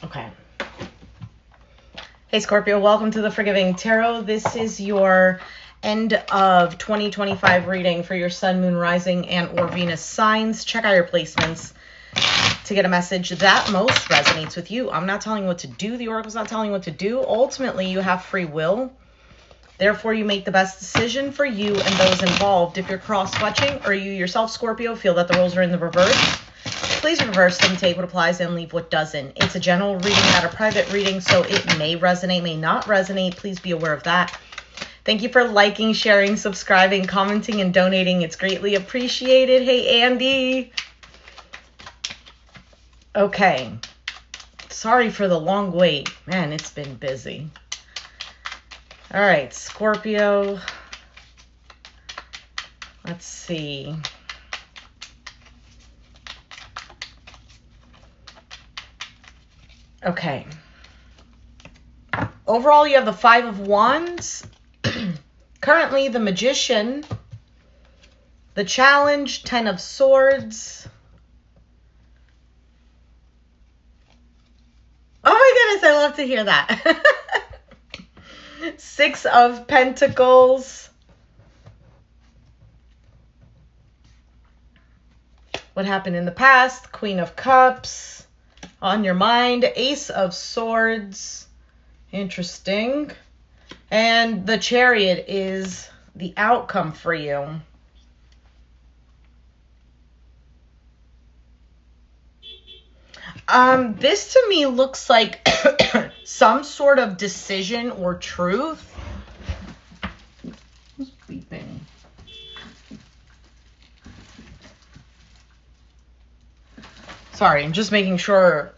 Okay. Hey, Scorpio, welcome to the Forgiving Tarot. This is your end of 2025 reading for your Sun, Moon, Rising, and or Venus signs. Check out your placements to get a message that most resonates with you. I'm not telling you what to do. The Oracle's not telling you what to do. Ultimately, you have free will. Therefore, you make the best decision for you and those involved. If you're cross-watching or you yourself, Scorpio, feel that the roles are in the reverse, please reverse them, take what applies, and leave what doesn't. It's a general reading, not a private reading, so it may resonate, may not resonate. Please be aware of that. Thank you for liking, sharing, subscribing, commenting, and donating. It's greatly appreciated. Hey, Andy. Okay. Sorry for the long wait. Man, it's been busy. All right, Scorpio. Let's see. Okay. Overall, you have the Five of Wands. Currently, the Magician. The Challenge, Ten of Swords. Oh my goodness, I love to hear that. Six of Pentacles. What happened in the past? Queen of Cups. On your mind. Ace of Swords. Interesting. And the Chariot is the outcome for you. This to me looks like some sort of decision or truth. Who's beeping? Sorry, I'm just making sure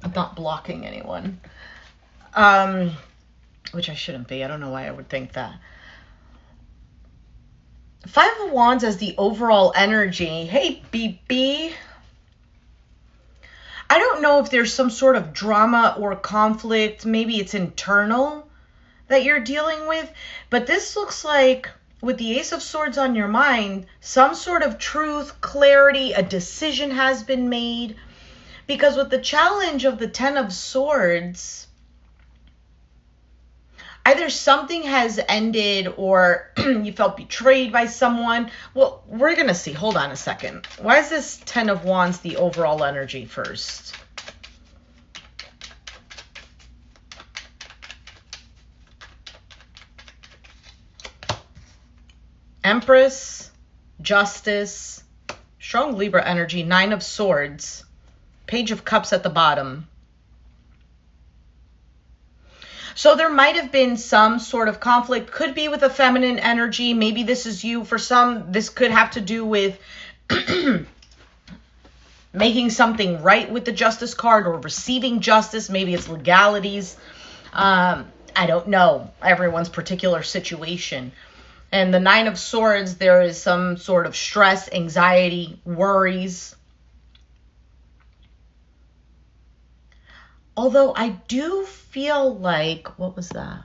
I'm not blocking anyone. Which I shouldn't be. I don't know why I would think that. Five of Wands as the overall energy. Hey, BP. I don't know if there's some sort of drama or conflict. Maybe it's internal that you're dealing with. But this looks like, with the Ace of Swords on your mind, some sort of truth, clarity, a decision has been made. Because with the challenge of the Ten of Swords, either something has ended or you felt betrayed by someone. Well, we're going to see. Hold on a second. Why is this Ten of Wands the overall energy first? Empress, Justice, strong Libra energy, Nine of Swords, Page of Cups at the bottom. So there might have been some sort of conflict. Could be with a feminine energy. Maybe this is you. For some, this could have to do with making something right with the Justice card or receiving justice. Maybe it's legalities. I don't know everyone's particular situation. And the Nine of Swords, there is some sort of stress, anxiety, worries. Although I do feel like, what was that?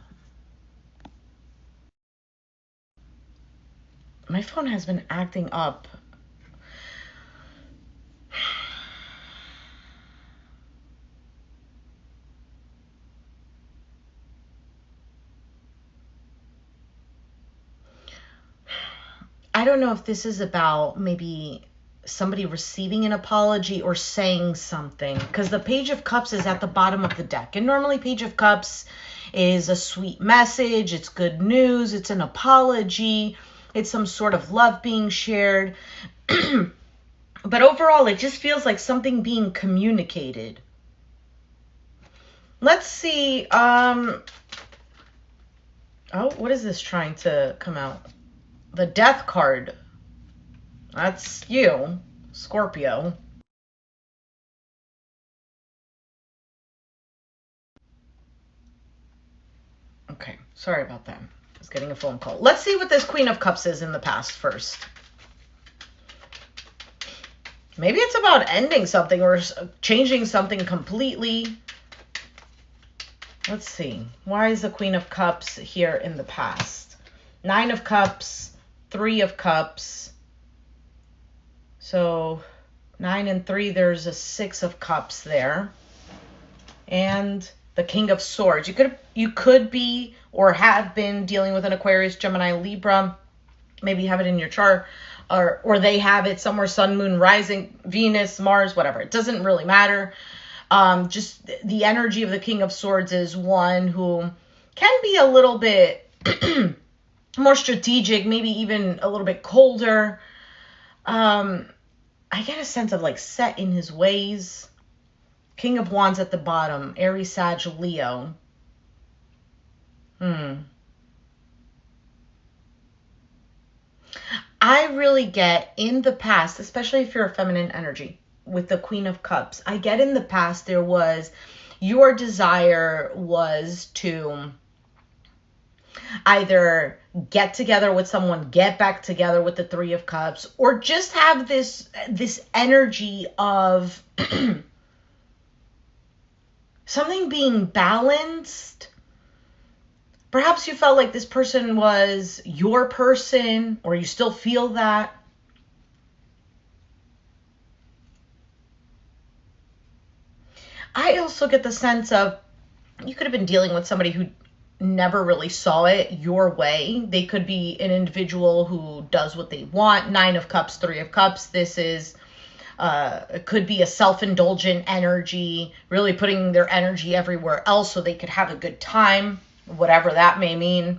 My phone has been acting up. I don't know if this is about maybe somebody receiving an apology or saying something, because the Page of Cups is at the bottom of the deck, and normally Page of Cups is a sweet message, it's good news, it's an apology, it's some sort of love being shared. But overall, it just feels like something being communicated. Let's see. Oh, what is this trying to come out? The Death card. That's you, Scorpio. Okay, sorry about that. I was getting a phone call. Let's see what this Queen of Cups is in the past first. Maybe it's about ending something or changing something completely. Let's see. Why is the Queen of Cups here in the past? Nine of Cups, Three of Cups. So 9 and 3, there's a 6 of Cups there. and the King of Swords. You could be or have been dealing with an Aquarius, Gemini, Libra. Maybe you have it in your chart, or they have it somewhere, Sun, Moon, Rising, Venus, Mars, whatever. It doesn't really matter. Just the energy of the King of Swords is one who can be a little bit more strategic, maybe even a little bit colder. I get a sense of like set in his ways. King of Wands at the bottom, Aries, Sag, Leo. I really get in the past, especially if you're a feminine energy with the Queen of Cups, I get in the past there was your desire was to either get together with someone, get back together with the Three of Cups, or just have this energy of something being balanced. Perhaps you felt like this person was your person, or you still feel that. I also get the sense of you could have been dealing with somebody who never really saw it your way. They could be an individual who does what they want. Nine of Cups, Three of Cups. This is, it could be a self-indulgent energy, really putting their energy everywhere else so they could have a good time, whatever that may mean.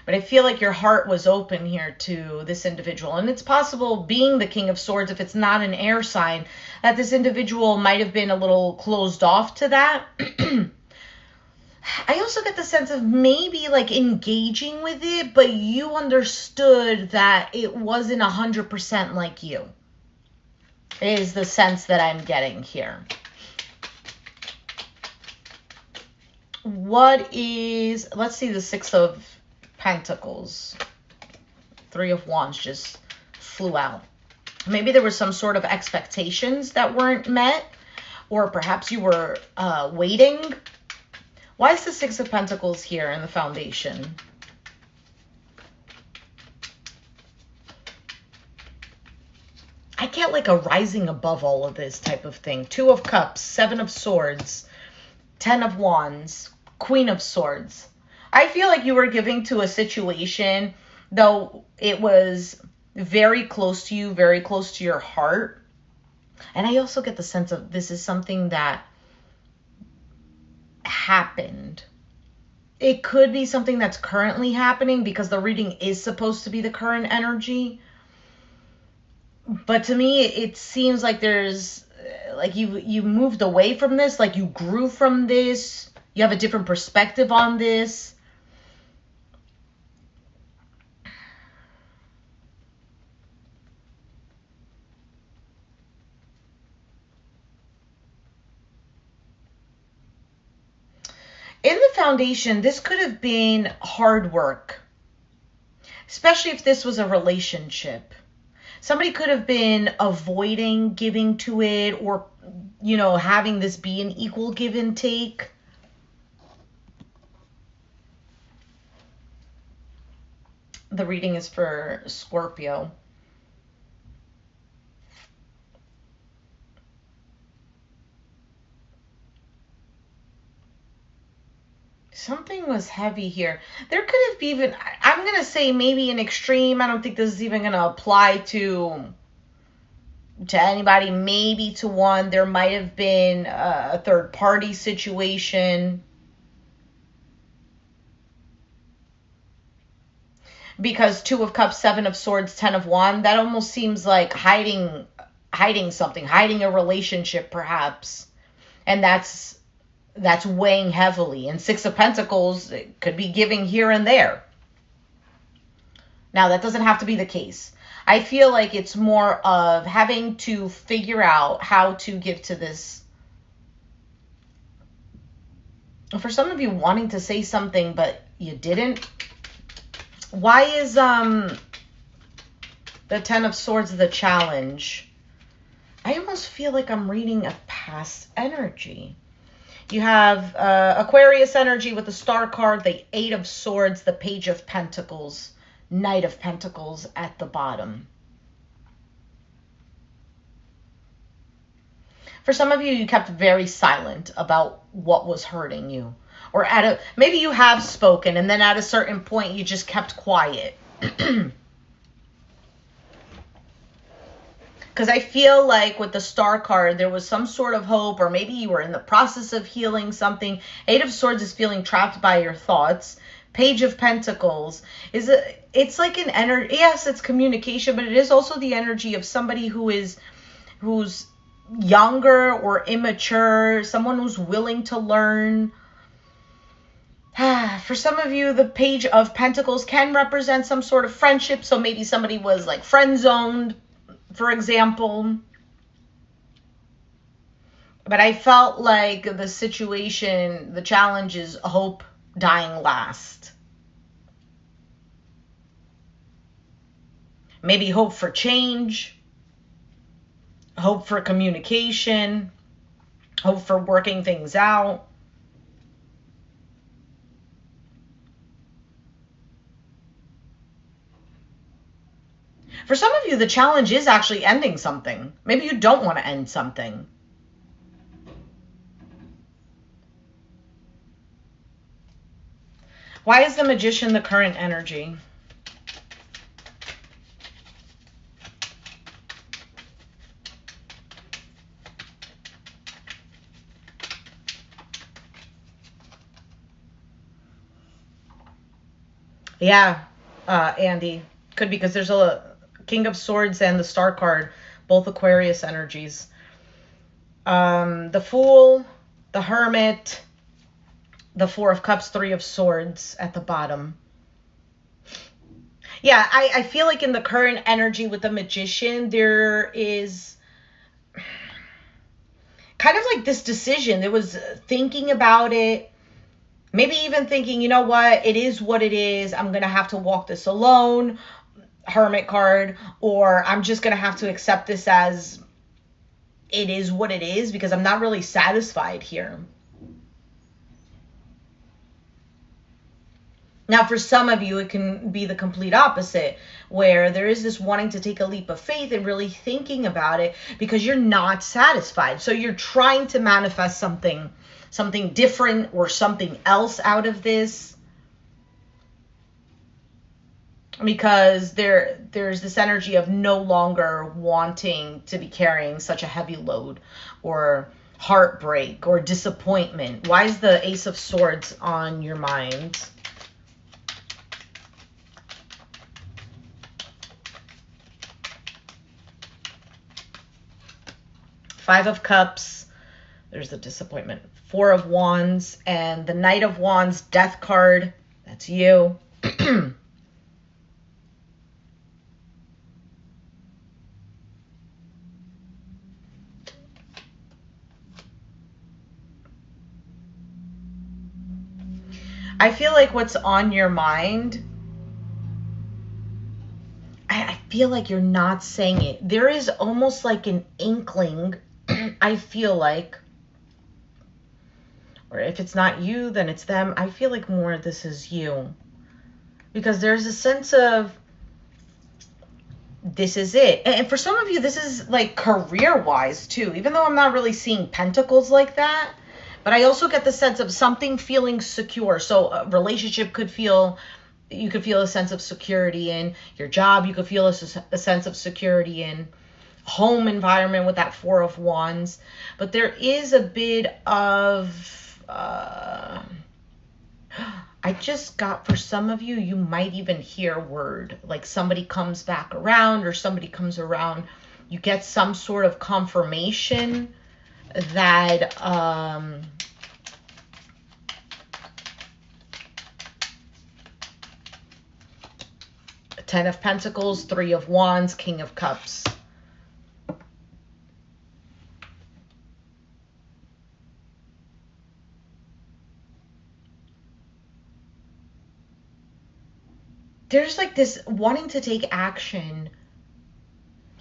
But I feel like your heart was open here to this individual. And it's possible, being the King of Swords, if it's not an air sign, that this individual might have been a little closed off to that. I also get the sense of maybe like engaging with it, but you understood that it wasn't 100% like you, is the sense that I'm getting here. What is, let's see, the Six of Pentacles. Three of Wands just flew out. Maybe there was some sort of expectations that weren't met, or perhaps you were waiting. Why is the Six of Pentacles here in the foundation? I get like a rising above all of this type of thing. Two of Cups, Seven of Swords, Ten of Wands, Queen of Swords. I feel like you were giving to a situation, though it was very close to you, very close to your heart. And I also get the sense of this is something that happened. It could be something that's currently happening because the reading is supposed to be the current energy. But to me, it seems like there's, like you moved away from this, like you grew from this. You have a different perspective on this. In the foundation, this could have been hard work, especially if this was a relationship. Somebody could have been avoiding giving to it, or, you know, having this be an equal give and take. The reading is for Scorpio. Something was heavy here. There could have even, I'm going to say maybe an extreme. I don't think this is even going to apply to anybody. Maybe to one. There might have been a third party situation. Because Two of Cups, Seven of Swords, Ten of Wands, that almost seems like hiding something, hiding a relationship perhaps. And that's weighing heavily. And Six of Pentacles, it could be giving here and there. Now, that doesn't have to be the case. I feel like it's more of having to figure out how to give to this. For some of you, wanting to say something, but you didn't. Why is the Ten of Swords the challenge? I almost feel like I'm reading a past energy. You have Aquarius energy with the Star card, the Eight of Swords, the Page of Pentacles, Knight of Pentacles at the bottom. For some of you, you kept very silent about what was hurting you. Or maybe you have spoken, and then at a certain point, you just kept quiet. Because I feel like with the Star card, there was some sort of hope, or maybe you were in the process of healing something. Eight of Swords is feeling trapped by your thoughts. Page of Pentacles it's like an energy. Yes, it's communication, but it is also the energy of somebody who's younger or immature, someone who's willing to learn. For some of you, the Page of Pentacles can represent some sort of friendship. So maybe somebody was like friend zoned, for example. But I felt like the situation, the challenge is hope dying last. Maybe hope for change, hope for communication, hope for working things out. For some of you, the challenge is actually ending something. Maybe you don't want to end something. Why is the Magician the current energy? Yeah, Andy. Could be because there's a King of Swords and the Star card, both Aquarius energies. The Fool, the Hermit, the Four of Cups, Three of Swords at the bottom. Yeah, I feel like in the current energy with the Magician, there is kind of like this decision. There was thinking about it. Maybe even thinking, you know what, it is what it is. I'm going to have to walk this alone, Hermit card, or I'm just going to have to accept this as it is what it is because I'm not really satisfied here. Now, for some of you, it can be the complete opposite, where there is this wanting to take a leap of faith and really thinking about it because you're not satisfied. So you're trying to manifest something different or something else out of this, because there's this energy of no longer wanting to be carrying such a heavy load, or heartbreak or disappointment. Why is the Ace of Swords on your mind? Five of Cups, there's the disappointment. Four of Wands and the Knight of Wands, Death card. That's you. I feel like what's on your mind, I feel like you're not saying it. There is almost like an inkling, I feel like, or if it's not you, then it's them. I feel like more this is you. Because there's a sense of, this is it. And for some of you, this is like career-wise too. Even though I'm not really seeing pentacles like that. But I also get the sense of something feeling secure. So a relationship could feel, you could feel a sense of security in your job. You could feel a sense of security in home environment with that Four of Wands. But there is a bit of, I just got, for some of you, you might even hear a word. Like somebody comes back around or somebody comes around. You get some sort of confirmation that Ten of Pentacles, Three of Wands, King of Cups. There's like this wanting to take action.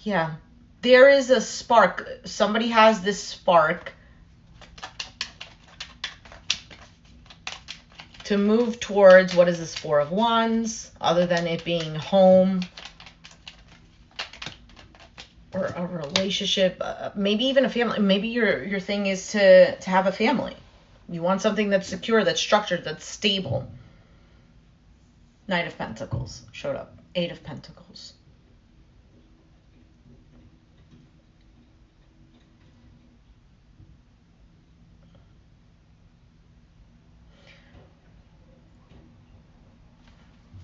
Yeah. There is a spark. Somebody has this spark to move towards, what is this, Four of Wands, other than it being home. or a relationship, maybe even a family. Maybe your thing is to have a family. You want something that's secure, that's structured, that's stable. Knight of Pentacles showed up. 8 of Pentacles.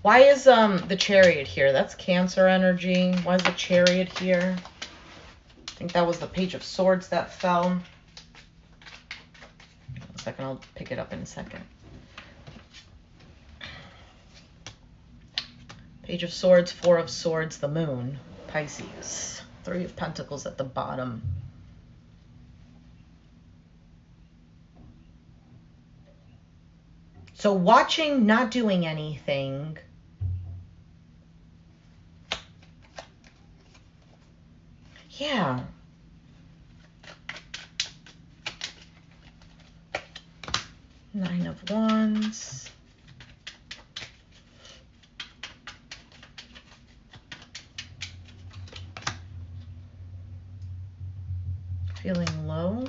Why is the Chariot here? That's Cancer energy. Why is the Chariot here? I think that was the Page of Swords that fell. 1 second, I'll pick it up in a second. Page of Swords, 4 of Swords, the Moon, Pisces. 3 of Pentacles at the bottom. So watching, not doing anything. Yeah. Nine of Wands. Feeling low.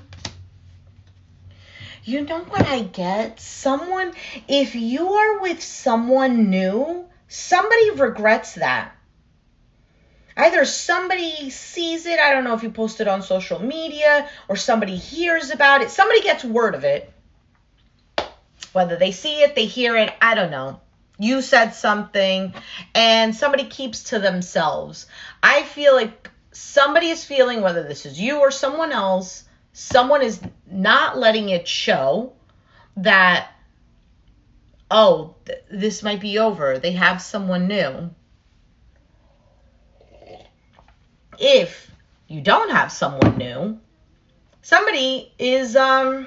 You know what I get? Someone, if you are with someone new, somebody regrets that. Either somebody sees it, I don't know if you post it on social media, or somebody hears about it. Somebody gets word of it. Whether they see it, they hear it, I don't know. You said something, and somebody keeps to themselves. I feel like somebody is feeling, whether this is you or someone else, someone is not letting it show that, oh, this might be over. They have someone new. If you don't have someone new, somebody is, I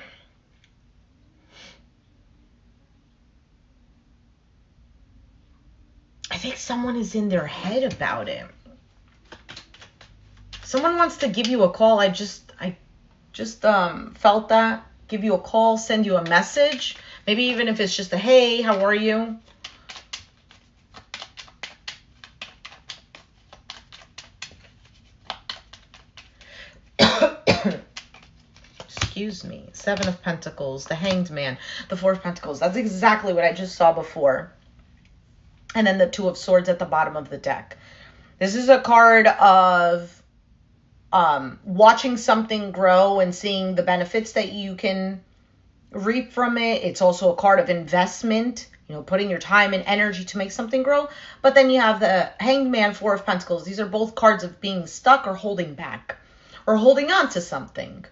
think someone is in their head about it. Someone wants to give you a call. I just felt that. Give you a call, send you a message. Maybe even if it's just a, hey, how are you? Excuse me. 7 of Pentacles, the Hanged Man, the 4 of Pentacles. That's exactly what I just saw before. And then the 2 of Swords at the bottom of the deck. This is a card of watching something grow and seeing the benefits that you can reap from it. It's also a card of investment, you know, putting your time and energy to make something grow. But then you have the Hanged Man, 4 of Pentacles. These are both cards of being stuck or holding back or holding on to something.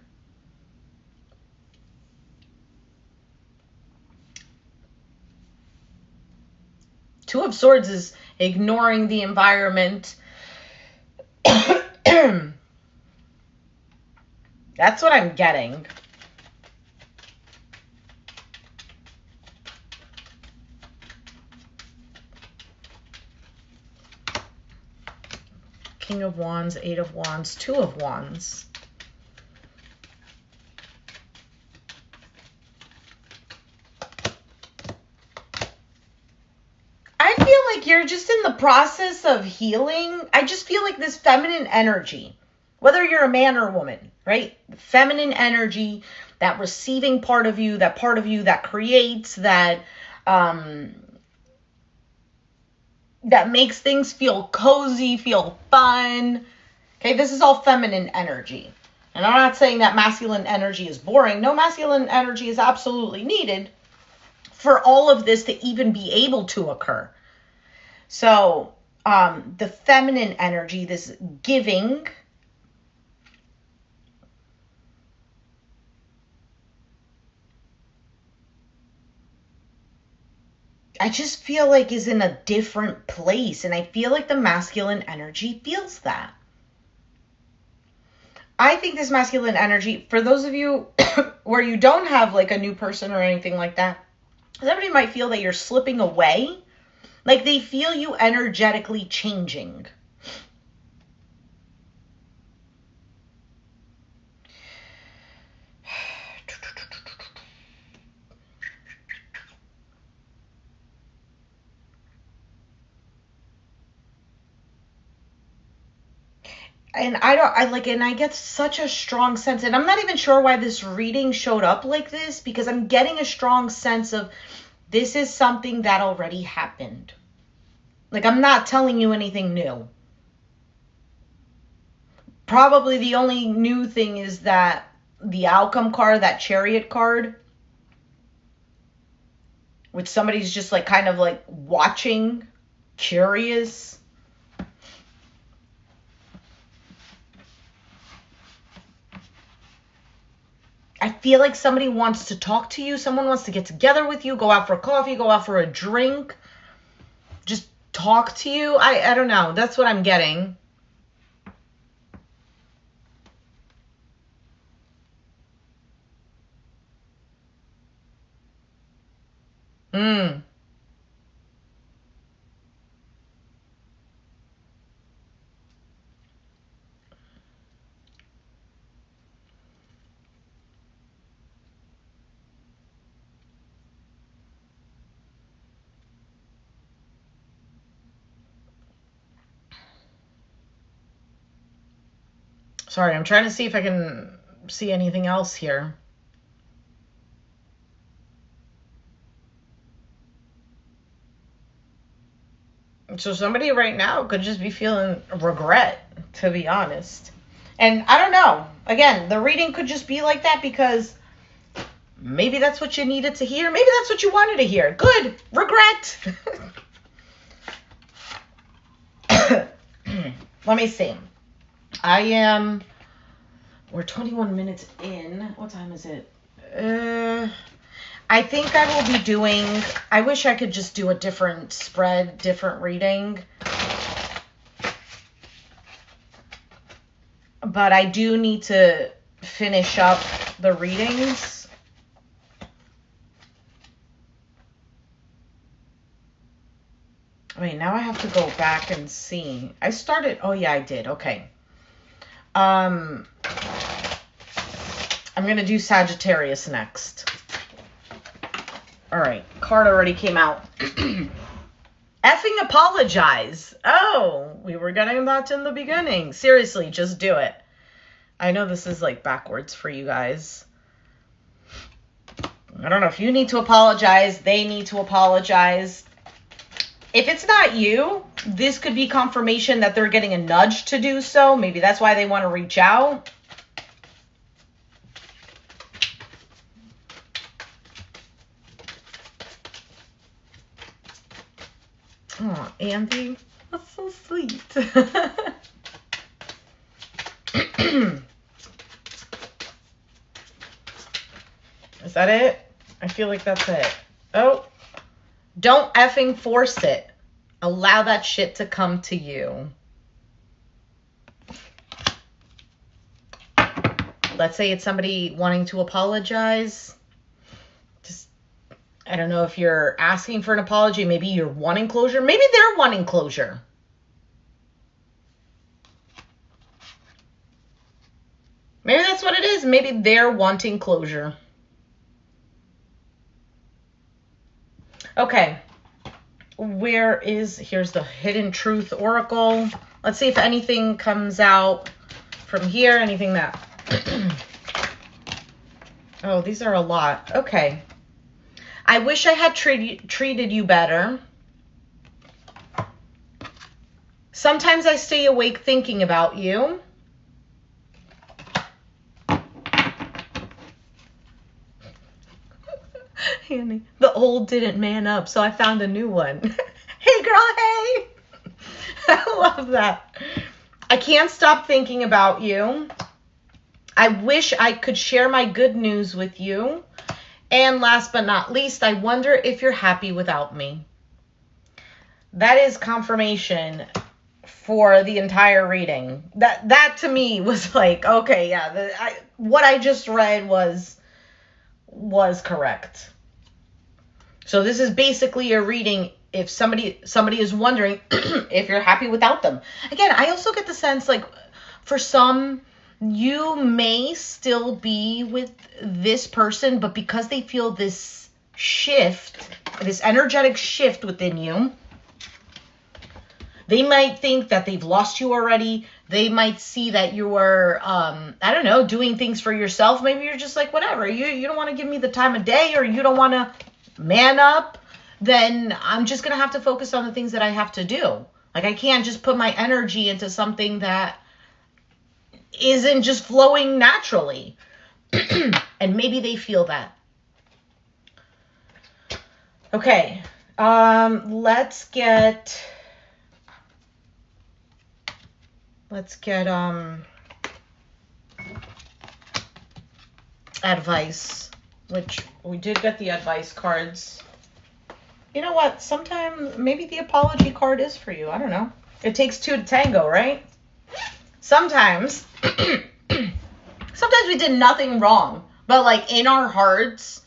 Two of Swords is ignoring the environment. That's what I'm getting. King of Wands, 8 of Wands, 2 of Wands. I feel like you're just in the process of healing. I just feel like this feminine energy, whether you're a man or a woman, right? Feminine energy, that receiving part of you that creates, that that makes things feel cozy, feel fun. Okay, this is all feminine energy. And I'm not saying that masculine energy is boring. No, masculine energy is absolutely needed for all of this to even be able to occur. So the feminine energy, this giving, I just feel like is in a different place. And I feel like the masculine energy feels that. I think this masculine energy, for those of you where you don't have like a new person or anything like that, somebody might feel that you're slipping away. Like they feel you energetically changing. And I get such a strong sense, and I'm not even sure why this reading showed up like this, because I'm getting a strong sense of this is something that already happened. Like, I'm not telling you anything new. Probably the only new thing is that the outcome card, that Chariot card, which somebody's just like kind of like watching, curious. I feel like somebody wants to talk to you. Someone wants to get together with you, go out for coffee, go out for a drink, just talk to you. I don't know. That's what I'm getting. Sorry, I'm trying to see if I can see anything else here. So somebody right now could just be feeling regret, to be honest. And I don't know. Again, the reading could just be like that because maybe that's what you needed to hear. Maybe that's what you wanted to hear. Good. Regret. Let me see. We're 21 minutes in. What time is it? I think I will be doing, I wish I could just do a different spread, different reading. But I do need to finish up the readings. Wait, now I have to go back and see. I started, oh yeah, I did. Okay. I'm going to do Sagittarius next. All right. Card already came out. Effing apologize. Oh, we were getting that in the beginning. Seriously, just do it. I know this is like backwards for you guys. I don't know if you need to apologize. They need to apologize. If it's not you, this could be confirmation that they're getting a nudge to do so. Maybe that's why they want to reach out. Oh, Andy, that's so sweet. Is that it? I feel like that's it. Oh, don't effing force it. Allow that shit to come to you. Let's say it's somebody wanting to apologize. Just, I don't know if you're asking for an apology. Maybe you're wanting closure. Maybe they're wanting closure. Maybe that's what it is. Maybe they're wanting closure. Okay. Here's the Hidden Truth Oracle. Let's see if anything comes out from here. Anything that... Oh, these are a lot. Okay. I wish I had treated you better. Sometimes I stay awake thinking about you. Annie, the old didn't man up, so I found a new one. Hey, girl, hey. I love that. I can't stop thinking about you. I wish I could share my good news with you. And last but not least, I wonder if you're happy without me. That is confirmation for the entire reading. That to me was like, okay, yeah, what I just read was correct. So this is basically a reading if somebody is wondering if you're happy without them. Again, I also get the sense like for some, you may still be with this person, but because they feel this shift, this energetic shift within you, They might think that they've lost you already. They might see that you are, I don't know, doing things for yourself. Maybe you're just like, whatever. You don't want to give me the time of day, or you don't want to man up. Then I'm just going to have to focus on the things that I have to do. Like, I can't just put my energy into something that isn't just flowing naturally. And maybe they feel that. Okay. Let's get advice, which we did get the advice cards. You know what? Sometimes maybe the apology card is for you. I don't know. It takes two to tango, right? Sometimes we did nothing wrong, but like in our hearts,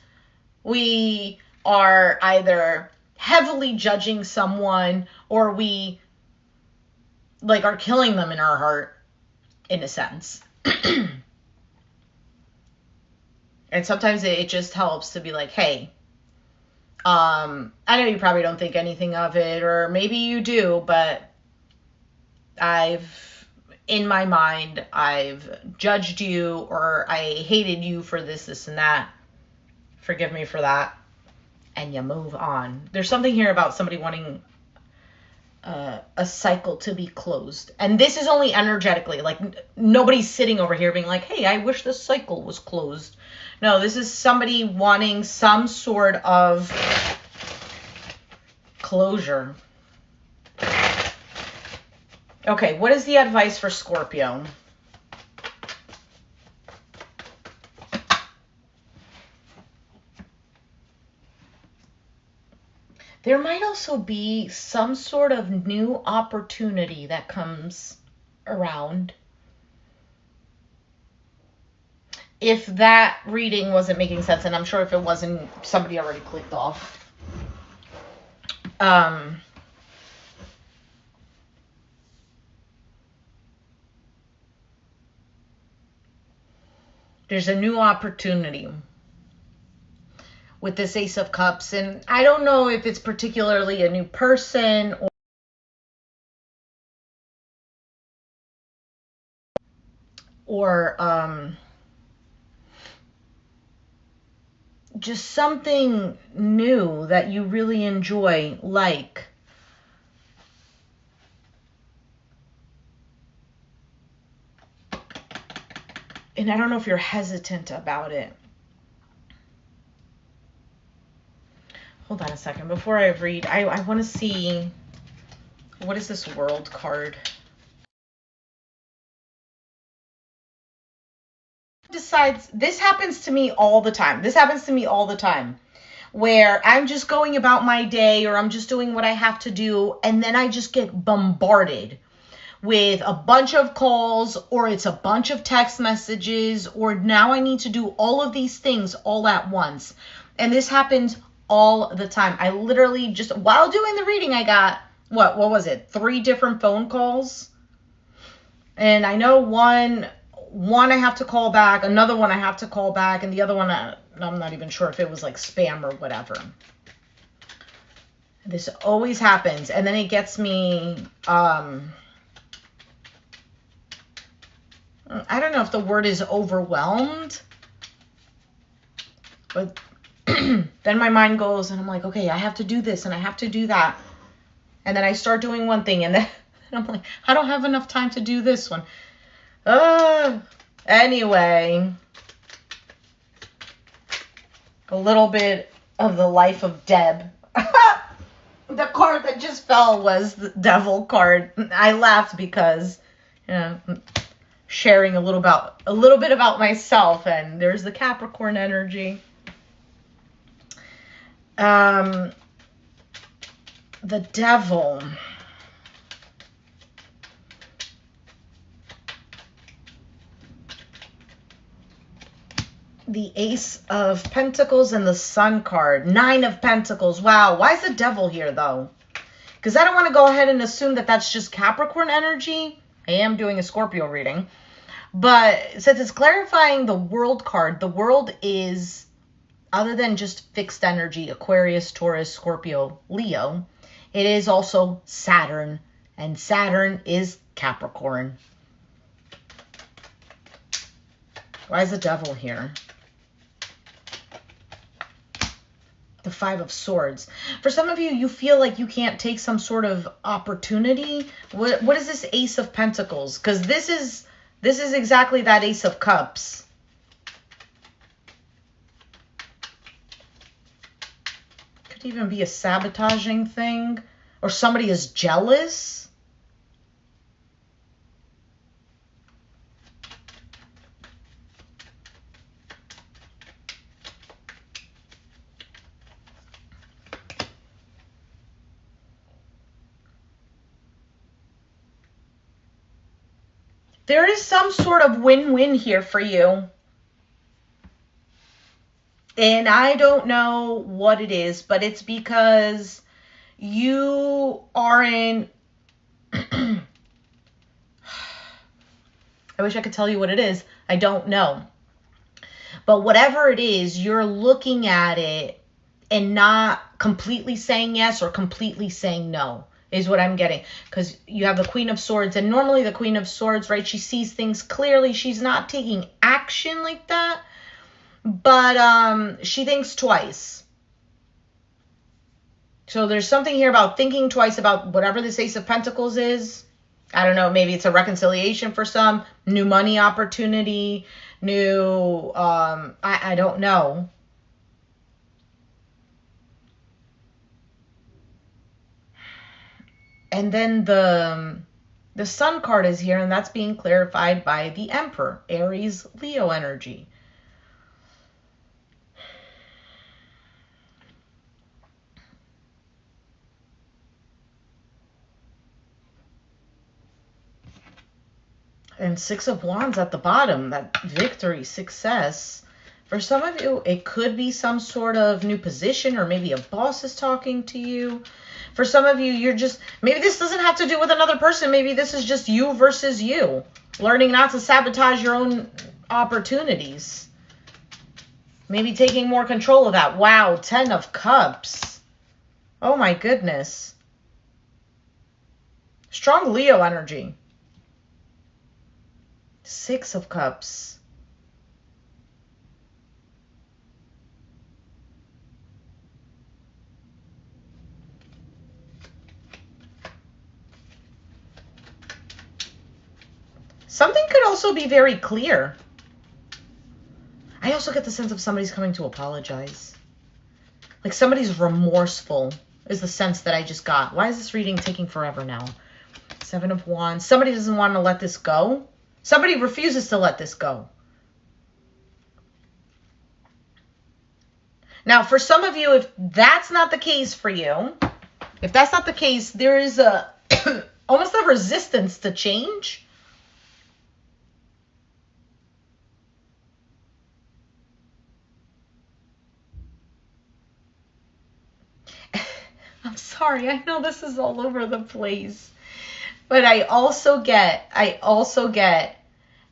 we are either heavily judging someone, or we like are killing them in our heart, in a sense. And sometimes it just helps to be like, hey, I know you probably don't think anything of it, or maybe you do, but in my mind, I've judged you, or I hated you for this, and that. Forgive me for that. And you move on. There's something here about somebody wanting a cycle to be closed. And this is only energetically. Like, nobody's sitting over here being like, hey, I wish this cycle was closed. No, this is somebody wanting some sort of closure. Okay, what is the advice for Scorpio? There might also be some sort of new opportunity that comes around. If that reading wasn't making sense, and I'm sure if it wasn't, somebody already clicked off. There's a new opportunity with this Ace of Cups, and I don't know if it's particularly a new person or just something new that you really enjoy, like and I don't know if you're hesitant about it. Hold on a second. Before I read, I want to see, what is this World card? Decides, this happens to me all the time. Where I'm just going about my day, or I'm just doing what I have to do, and then I just get bombarded with a bunch of calls, or it's a bunch of text messages, or now I need to do all of these things all at once. And this happens all the time. I literally just, while doing the reading, I got, what was it? 3 different phone calls. And I know one I have to call back, another one I have to call back, and the other one, I'm not even sure if it was like spam or whatever. This always happens. And then it gets me, I don't know if the word is overwhelmed, but then my mind goes and I'm like, okay, I have to do this and I have to do that. And then I start doing one thing and then I'm like, I don't have enough time to do this one. Anyway, a little bit of the life of Deb. The card that just fell was the Devil card. I laughed because, you know, sharing a little bit about myself, and there's the Capricorn energy. The Devil. The Ace of Pentacles and the Sun card. 9 of Pentacles. Wow. Why is the Devil here, though? Because I don't want to go ahead and assume that that's just Capricorn energy. I am doing a Scorpio reading. But since it's clarifying the World card, the World is, other than just fixed energy, Aquarius, Taurus, Scorpio, Leo, it is also Saturn And Saturn is Capricorn. Why is the devil here? The Five of Swords. For some of you, you feel like you can't take some sort of opportunity. What is this Ace of Pentacles? Because this is exactly that Ace of Cups. Could even be a sabotaging thing. Or somebody is jealous. There is some sort of win-win here for you. And I don't know what it is, but it's because you are in... I wish I could tell you what it is. I don't know. But whatever it is, you're looking at it and not completely saying yes or completely saying no. Is what I'm getting. Because you have the Queen of Swords. And normally the Queen of Swords, right, she sees things clearly. She's not taking action like that. But she thinks twice. So there's something here about thinking twice about whatever this Ace of Pentacles is. I don't know. Maybe it's a reconciliation for some. New money opportunity. New, I don't know. And then the Sun card is here, and that's being clarified by the Emperor, Aries, Leo energy. And Six of Wands at the bottom, that victory, success. For some of you, it could be some sort of new position, or maybe a boss is talking to you. For some of you, you're just, maybe this doesn't have to do with another person. Maybe this is just you versus you. Learning not to sabotage your own opportunities. Maybe taking more control of that. Wow, 10 of Cups. Oh my goodness. Strong Leo energy. 6 of Cups. Something could also be very clear. I also get the sense of somebody's coming to apologize. Like somebody's remorseful is the sense that I just got. Why is this reading taking forever now? 7 of Wands. Somebody doesn't want to let this go. Somebody refuses to let this go. Now, for some of you, if that's not the case for you, if that's not the case, there is a almost a resistance to change. I'm sorry, I know this is all over the place. But I also get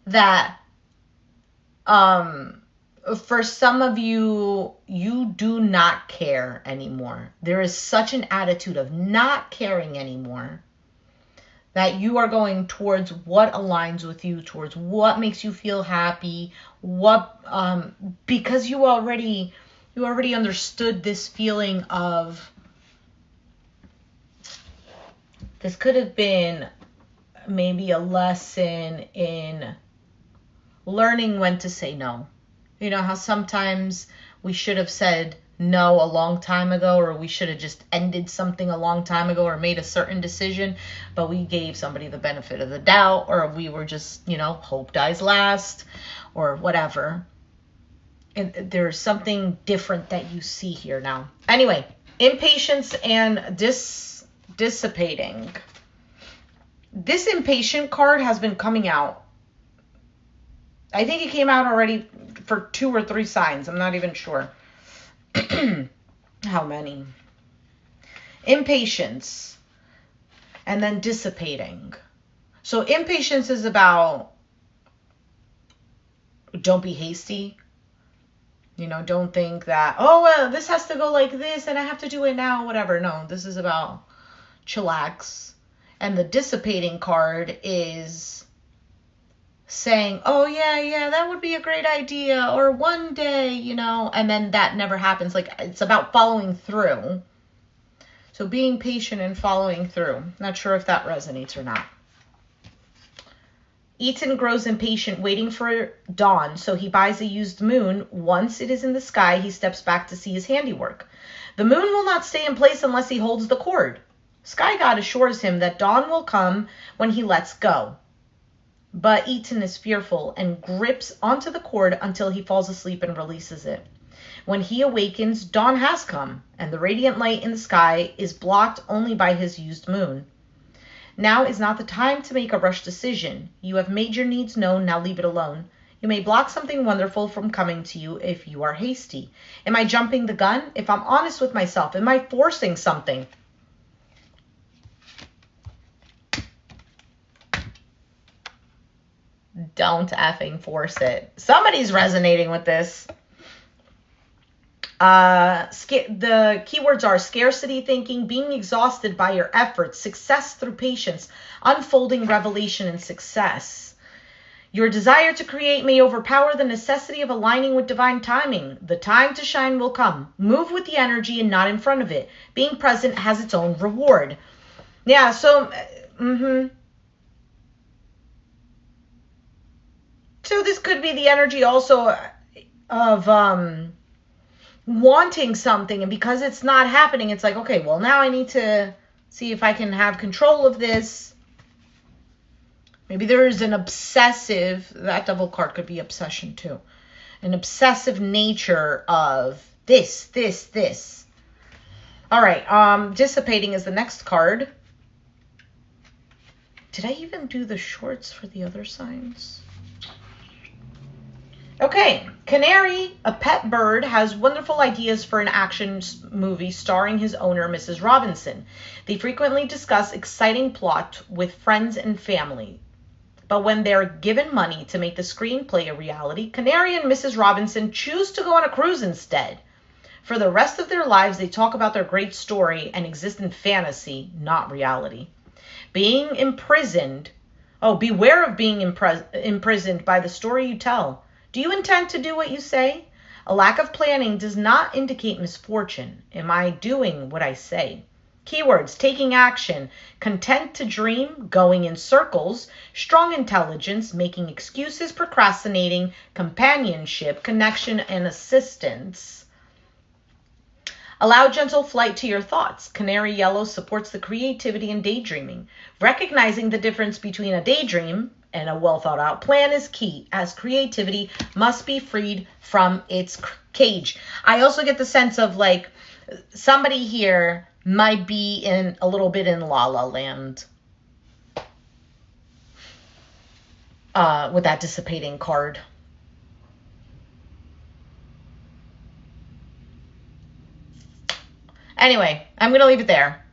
that for some of you, you do not care anymore. There is such an attitude of not caring anymore that you are going towards what aligns with you, towards what makes you feel happy, what because you already understood this feeling of, this could have been maybe a lesson in learning when to say no. You know how sometimes we should have said no a long time ago, or we should have just ended something a long time ago, or made a certain decision, but we gave somebody the benefit of the doubt, or we were just, hope dies last, or whatever. And there's something different that you see here now. Anyway, impatience and dissipating. This impatient card has been coming out. I think it came out already for 2 or 3 signs. I'm not even sure how many. Impatience and then dissipating. So impatience is about, don't be hasty. Don't think that, oh, well, this has to go like this and I have to do it now, whatever. No, this is about chillax. And the dissipating card is saying, oh, yeah, that would be a great idea, or one day, you know, and then that never happens. Like, it's about following through. So being patient and following through. Not sure if that resonates or not. Ethan grows impatient, waiting for dawn, so he buys a used moon. Once it is in the sky, he steps back to see his handiwork. The moon will not stay in place unless he holds the cord. Sky God assures him that dawn will come when he lets go. But Ethan is fearful and grips onto the cord until he falls asleep and releases it. When he awakens, dawn has come, and the radiant light in the sky is blocked only by his used moon. Now is not the time to make a rushed decision. You have made your needs known, now leave it alone. You may block something wonderful from coming to you if you are hasty. Am I jumping the gun? If I'm honest with myself, am I forcing something? Don't effing force it. Somebody's resonating with this. The keywords are scarcity thinking, being exhausted by your efforts, success through patience, unfolding revelation and success. Your desire to create may overpower the necessity of aligning with divine timing. The time to shine will come. Move with the energy and not in front of it. Being present has its own reward. Yeah, so, So this could be the energy also of, wanting something, and because it's not happening, it's like, okay, well, now I need to see if I can have control of this. Maybe there is an obsessive, that Devil card could be obsession too, an obsessive nature of this. All right, dissipating is the next card. Did I even do the shorts for the other signs? Okay, Canary, a pet bird, has wonderful ideas for an action movie starring his owner, Mrs. Robinson. They frequently discuss exciting plot with friends and family. But when they're given money to make the screenplay a reality, Canary and Mrs. Robinson choose to go on a cruise instead. For the rest of their lives, they talk about their great story and exist in fantasy, not reality. Being imprisoned. Oh, beware of being imprisoned by the story you tell. Do you intend to do what you say? A lack of planning does not indicate misfortune. Am I doing what I say? Keywords: taking action, content to dream, going in circles, strong intelligence, making excuses, procrastinating, companionship, connection, and assistance. Allow gentle flight to your thoughts. Canary yellow supports the creativity and daydreaming. Recognizing the difference between a daydream and a well-thought-out plan is key, as creativity must be freed from its cage. I also get the sense of, like, somebody here might be in a little bit in La La Land with that dissipating card. Anyway, I'm going to leave it there.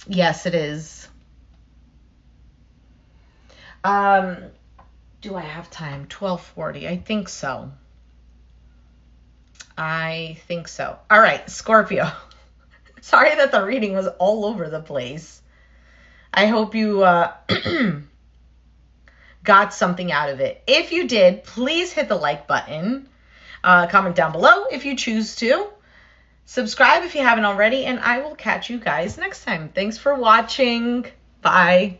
Yes, it is. Do I have time? 12:40. I think so. All right, Scorpio. Sorry that the reading was all over the place. I hope you got something out of it. If you did, please hit the like button. Comment down below if you choose to. Subscribe if you haven't already, and I will catch you guys next time. Thanks for watching. Bye.